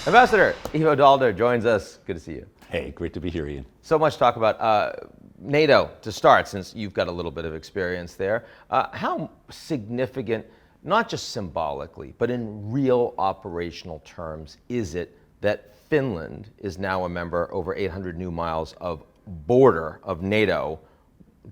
Ambassador Ivo Daalder joins us. Good to see you. Hey, great to be here, Ian. So much talk about NATO to start, since you've got a little bit of experience there. How significant, not just symbolically, but in real operational terms, is it that Finland is now a member over 800 new miles of border of NATO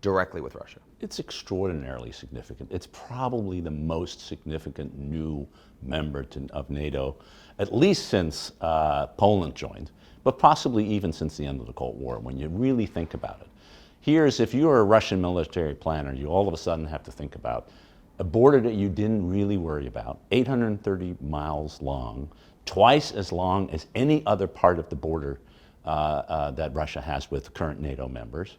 directly with Russia? It's extraordinarily significant. It's probably the most significant new member of NATO, at least since Poland joined, but possibly even since the end of the Cold War, when you really think about it. Here's, if you're a Russian military planner, you all of a sudden have to think about a border that you didn't really worry about, 830 miles long, twice as long as any other part of the border that Russia has with current NATO members.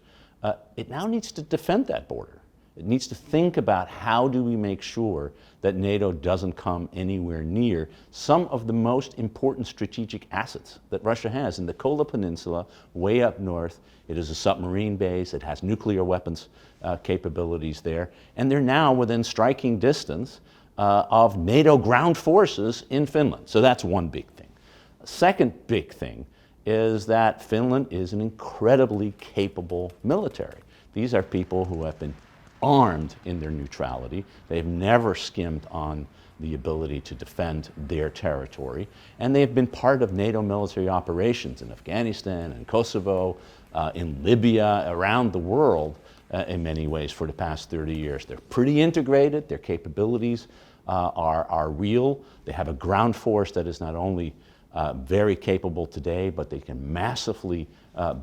It now needs to defend that border. It needs to think about how do we make sure that NATO doesn't come anywhere near some of the most important strategic assets that Russia has. In the Kola Peninsula, way up north, it is a submarine base, it has nuclear weapons capabilities there, and they're now within striking distance of NATO ground forces in Finland. So that's one big thing. Second big thing is that Finland is an incredibly capable military. These are people who have been armed in their neutrality. They've never skimmed on the ability to defend their territory, and they've been part of NATO military operations in Afghanistan and Kosovo, in Libya, around the world in many ways for the past 30 years. They're pretty integrated, their capabilities are real. They have a ground force that is not only very capable today, but they can massively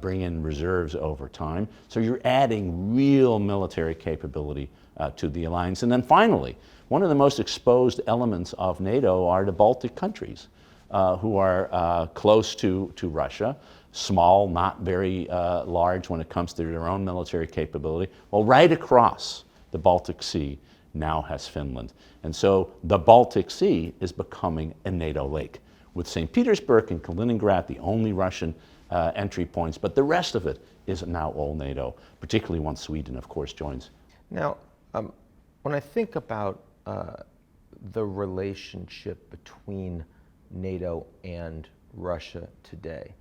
bring in reserves over time. So you're adding real military capability to the alliance. And then finally, one of the most exposed elements of NATO are the Baltic countries, who are close to Russia, small, not very large when it comes to their own military capability. Well, right across the Baltic Sea now has Finland. And so the Baltic Sea is becoming a NATO lake, with St. Petersburg and Kaliningrad the only Russian entry points, but the rest of it is now all NATO, particularly once Sweden, of course, joins. Now, when I think about the relationship between NATO and Russia today,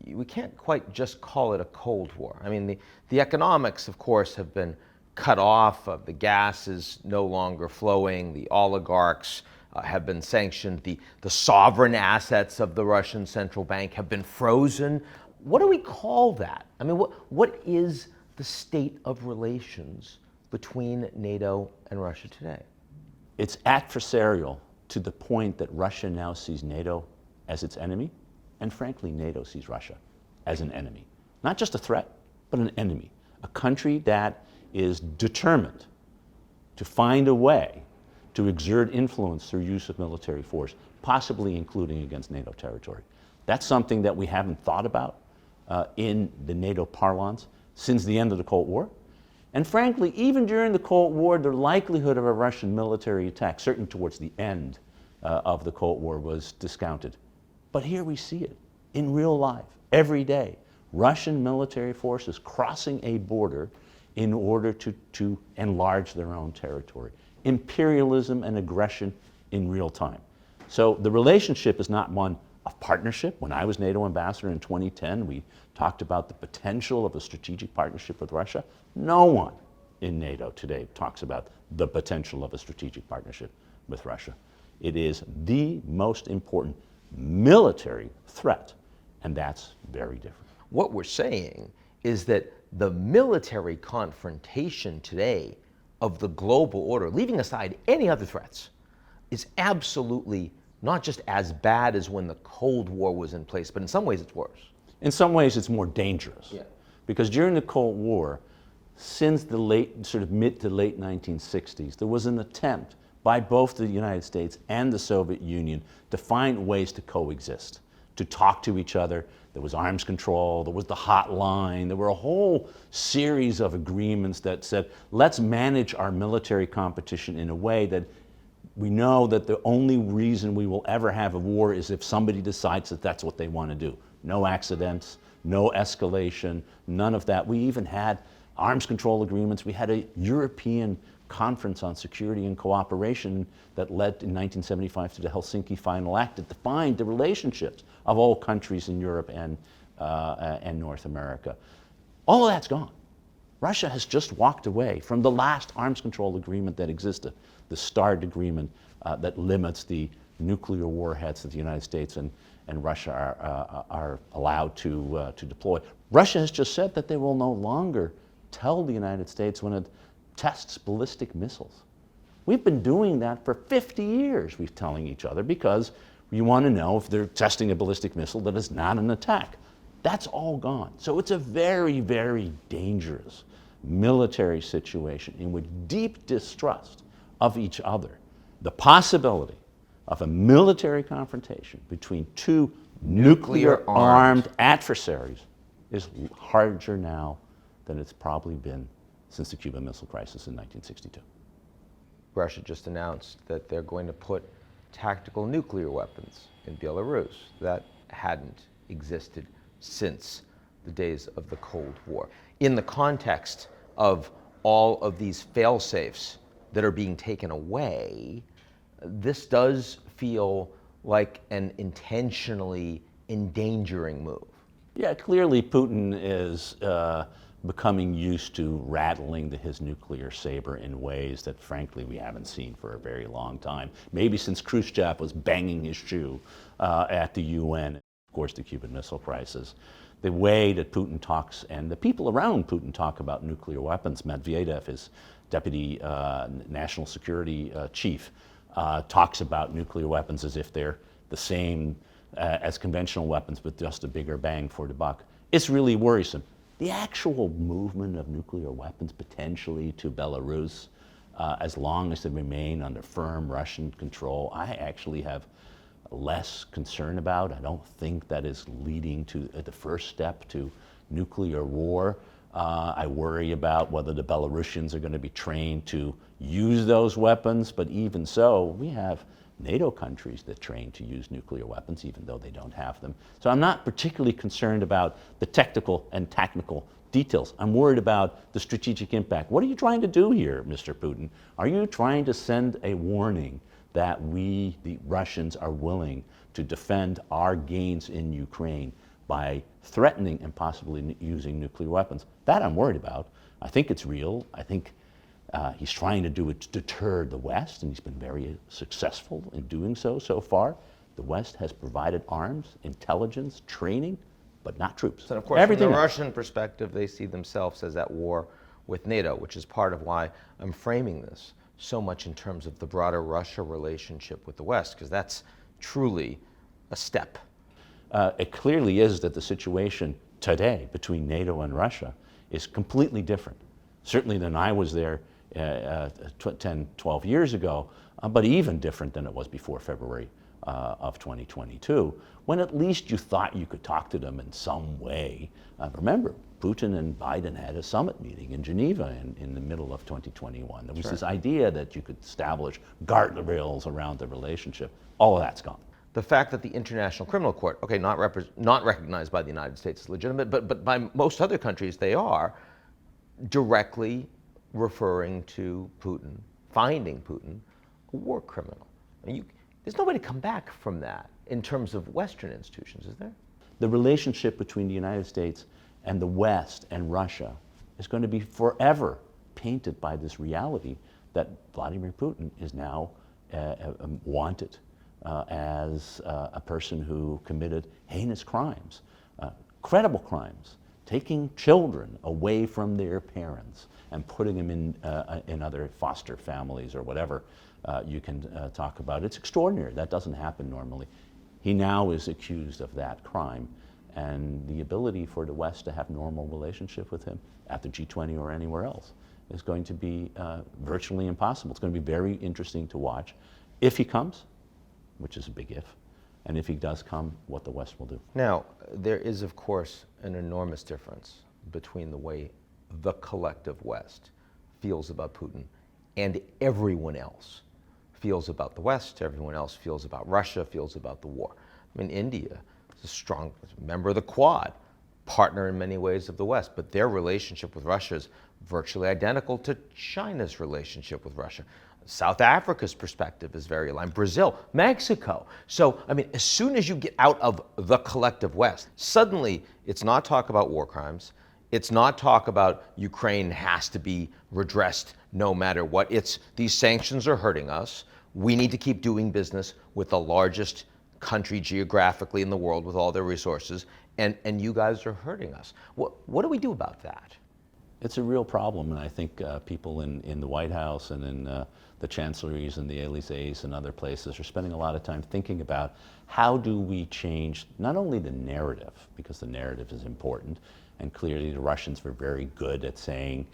we can't quite just call it a Cold War. I mean, the economics, of course, have been cut off. The gas is no longer flowing. The oligarchs have been sanctioned. The sovereign assets of the Russian central bank have been frozen. What do we call that? I mean, what is the state of relations between NATO and Russia today? It's adversarial to the point that Russia now sees NATO as its enemy, and frankly, NATO sees Russia as an enemy. Not just a threat, but an enemy. A country that is determined to find a way to exert influence through use of military force, possibly including against NATO territory. That's something that we haven't thought about in the NATO parlance since the end of the Cold War. And frankly, even during the Cold War, the likelihood of a Russian military attack, certainly towards the end of the Cold War, was discounted. But here we see it in real life, every day. Russian military forces crossing a border in order to enlarge their own territory. Imperialism and aggression in real time. So the relationship is not one of partnership. When I was NATO ambassador in 2010, we talked about the potential of a strategic partnership with Russia. No one in NATO today talks about the potential of a strategic partnership with Russia. It is the most important military threat, and that's very different. What we're saying is that the military confrontation today of the global order, leaving aside any other threats, is absolutely not just as bad as when the Cold War was in place, but in some ways it's worse. In some ways it's more dangerous. Yeah. Because during the Cold War, since the mid to late 1960s, there was an attempt by both the United States and the Soviet Union to find ways to coexist, to talk to each other. There was arms control, there was the hotline, there were a whole series of agreements that said, let's manage our military competition in a way that we know that the only reason we will ever have a war is if somebody decides that that's what they want to do. No accidents, no escalation, none of that. We even had arms control agreements. We had a European conference on security and cooperation that led in 1975 to the Helsinki Final Act that defined the relationships of all countries in Europe and North America. All of that's gone. Russia has just walked away from the last arms control agreement that existed, the START agreement that limits the nuclear warheads that the United States and Russia are allowed to deploy. Russia has just said that they will no longer tell the United States when it tests ballistic missiles. We've been doing that for 50 years, we're telling each other, because we want to know if they're testing a ballistic missile that is not an attack. That's all gone. So it's a very, very dangerous military situation in which deep distrust of each other, the possibility of a military confrontation between two nuclear-armed adversaries is larger now than it's probably been since the Cuban Missile Crisis in 1962. Russia just announced that they're going to put tactical nuclear weapons in Belarus. That hadn't existed since the days of the Cold War. In the context of all of these fail-safes that are being taken away, this does feel like an intentionally endangering move. Yeah, clearly Putin is becoming used to rattling his nuclear saber in ways that, frankly, we haven't seen for a very long time. Maybe since Khrushchev was banging his shoe at the UN, of course, the Cuban Missile Crisis. The way that Putin talks and the people around Putin talk about nuclear weapons, Medvedev, his deputy national security chief, talks about nuclear weapons as if they're the same as conventional weapons with just a bigger bang for the buck. It's really worrisome. The actual movement of nuclear weapons potentially to Belarus, as long as they remain under firm Russian control, I actually have less concern about. I don't think that is leading to the first step to nuclear war. I worry about whether the Belarusians are going to be trained to use those weapons, but even so, we have NATO countries that train to use nuclear weapons, even though they don't have them. So I'm not particularly concerned about the technical and tactical details. I'm worried about the strategic impact. What are you trying to do here, Mr. Putin? Are you trying to send a warning that we, the Russians, are willing to defend our gains in Ukraine by threatening and possibly using nuclear weapons? That I'm worried about. I think it's real. I think he's trying to do it to deter the West, and he's been very successful in doing so far. The West has provided arms, intelligence, training, but not troops. And of course, from the Russian perspective, they see themselves as at war with NATO, which is part of why I'm framing this so much in terms of the broader Russia relationship with the West, because that's truly a step. It clearly is that the situation today between NATO and Russia is completely different, certainly than I was there 10, 12 years ago, but even different than it was before February of 2022, when at least you thought you could talk to them in some way. Remember, Putin and Biden had a summit meeting in Geneva in the middle of 2021. There was this idea that you could establish guardrails around the relationship. All of that's gone. The fact that the International Criminal Court, okay, not recognized by the United States as legitimate, but by most other countries they are, directly referring to Putin, finding Putin a war criminal. There's no way to come back from that in terms of Western institutions, is there? The relationship between the United States and the West and Russia is going to be forever painted by this reality that Vladimir Putin is now wanted as a person who committed heinous crimes, credible crimes, taking children away from their parents and putting them in other foster families or whatever you can talk about. It's extraordinary. That doesn't happen normally. He now is accused of that crime, and the ability for the West to have normal relationship with him at the G20 or anywhere else is going to be virtually impossible. It's going to be very interesting to watch if he comes, which is a big if, and if he does come, what the West will do. Now, there is, of course, an enormous difference between the way the collective West feels about Putin and everyone else feels about the West, everyone else feels about Russia, feels about the war. I mean, India is a strong member of the Quad, partner in many ways of the West, but their relationship with Russia is virtually identical to China's relationship with Russia. South Africa's perspective is very aligned. Brazil, Mexico. So, I mean, as soon as you get out of the collective West, suddenly it's not talk about war crimes. It's not talk about Ukraine has to be redressed no matter what. It's these sanctions are hurting us. We need to keep doing business with the largest country geographically in the world with all their resources, and you guys are hurting us. What do we do about that? It's a real problem, and I think people in the White House and in the chancelleries and the Élysées and other places are spending a lot of time thinking about how do we change not only the narrative, because the narrative is important, and clearly the Russians were very good at saying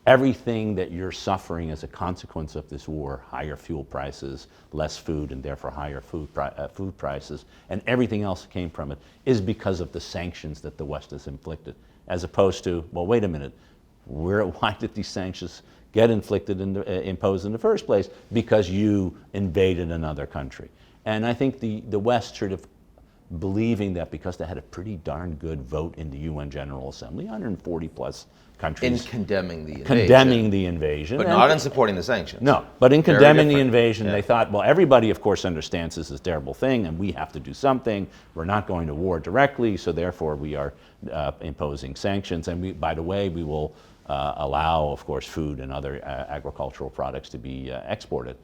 everything that you're suffering as a consequence of this war, higher fuel prices, less food, and therefore higher food prices, and everything else that came from it, is because of the sanctions that the West has inflicted, as opposed to, well, wait a minute, why did these sanctions get imposed in the first place? Because you invaded another country. And I think the West sort of believing that because they had a pretty darn good vote in the UN General Assembly, 140 plus countries. In condemning the invasion. Condemning the invasion. But not in supporting the sanctions. No, but in Very condemning the different. invasion, Yeah. they thought, well, everybody, of course, understands this is a terrible thing, and we have to do something. We're not going to war directly, so therefore we are imposing sanctions. And we, by the way, we will allow, of course, food and other agricultural products to be exported.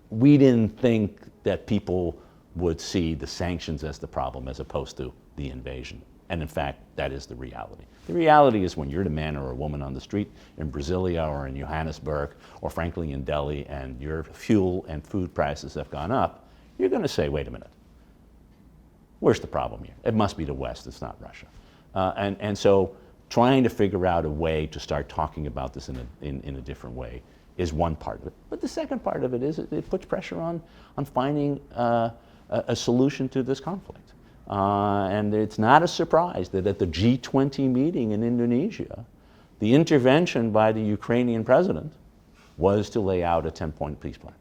We didn't think that people would see the sanctions as the problem as opposed to the invasion. And in fact, that is the reality. The reality is when you're the man or a woman on the street in Brasilia or in Johannesburg or frankly in Delhi and your fuel and food prices have gone up, you're going to say, wait a minute, where's the problem here? It must be the West, it's not Russia. And so trying to figure out a way to start talking about this in a different way is one part of it. But the second part of it is it puts pressure on finding a solution to this conflict. And it's not a surprise that at the G20 meeting in Indonesia, the intervention by the Ukrainian president was to lay out a 10-point peace plan.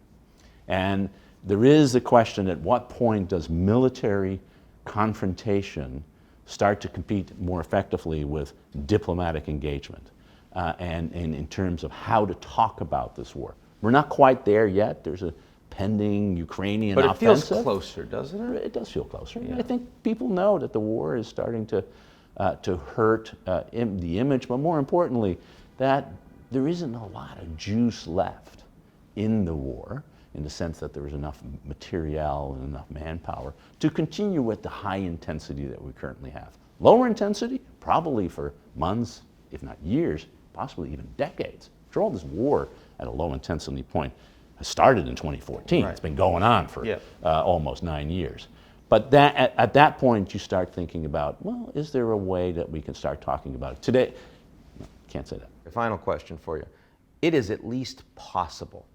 And there is the question, at what point does military confrontation start to compete more effectively with diplomatic engagement and in terms of how to talk about this war? We're not quite there yet. There's a pending Ukrainian offensive. But it feels closer, doesn't it? It does feel closer. Yeah. I think people know that the war is starting to hurt the image, but more importantly, that there isn't a lot of juice left in the war, in the sense that there is enough materiel and enough manpower to continue with the high intensity that we currently have. Lower intensity, probably for months, if not years, possibly even decades. After all, this war at a low intensity point started in 2014. Right. It's been going on for almost 9 years. But that, at that point, you start thinking about, well, is there a way that we can start talking about it? Today, no, can't say that. A final question for you. It is at least possible,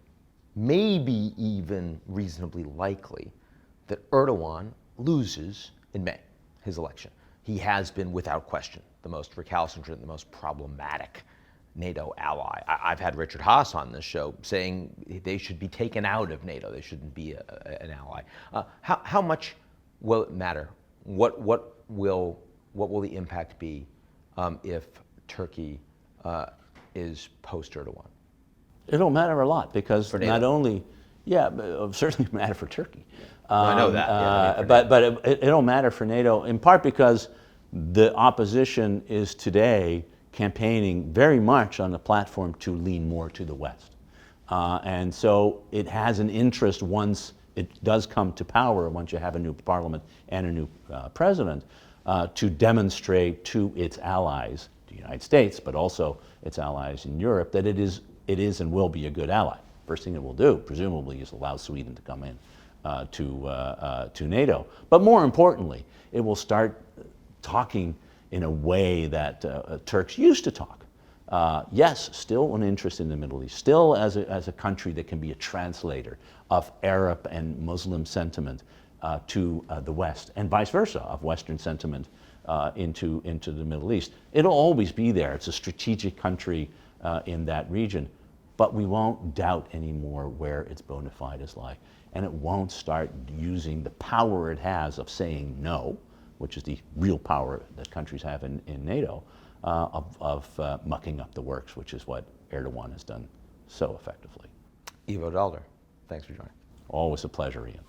maybe even reasonably likely, that Erdogan loses in May, his election. He has been, without question, the most recalcitrant, the most problematic NATO ally. I've had Richard Haas on this show saying they should be taken out of NATO. They shouldn't be an ally. How much will it matter? What will the impact be if Turkey is post-Erdogan? It'll matter a lot because For not NATO. only, it'll certainly matter for Turkey. I know that. But it'll matter for NATO in part because the opposition is today campaigning very much on the platform to lean more to the West. And so it has an interest once it does come to power, once you have a new parliament and a new president, to demonstrate to its allies, the United States, but also its allies in Europe, that it is and will be a good ally. First thing it will do, presumably, is allow Sweden to come in to NATO. But more importantly, it will start talking in a way that Turks used to talk. Yes, still an interest in the Middle East, still as a country that can be a translator of Arab and Muslim sentiment to the West, and vice versa, of Western sentiment into the Middle East. It'll always be there. It's a strategic country in that region, but we won't doubt anymore where its bona fides lie, and it won't start using the power it has of saying no which is the real power that countries have in NATO, of mucking up the works, which is what Erdogan has done so effectively. Ivo Daalder, thanks for joining. Always a pleasure, Ian.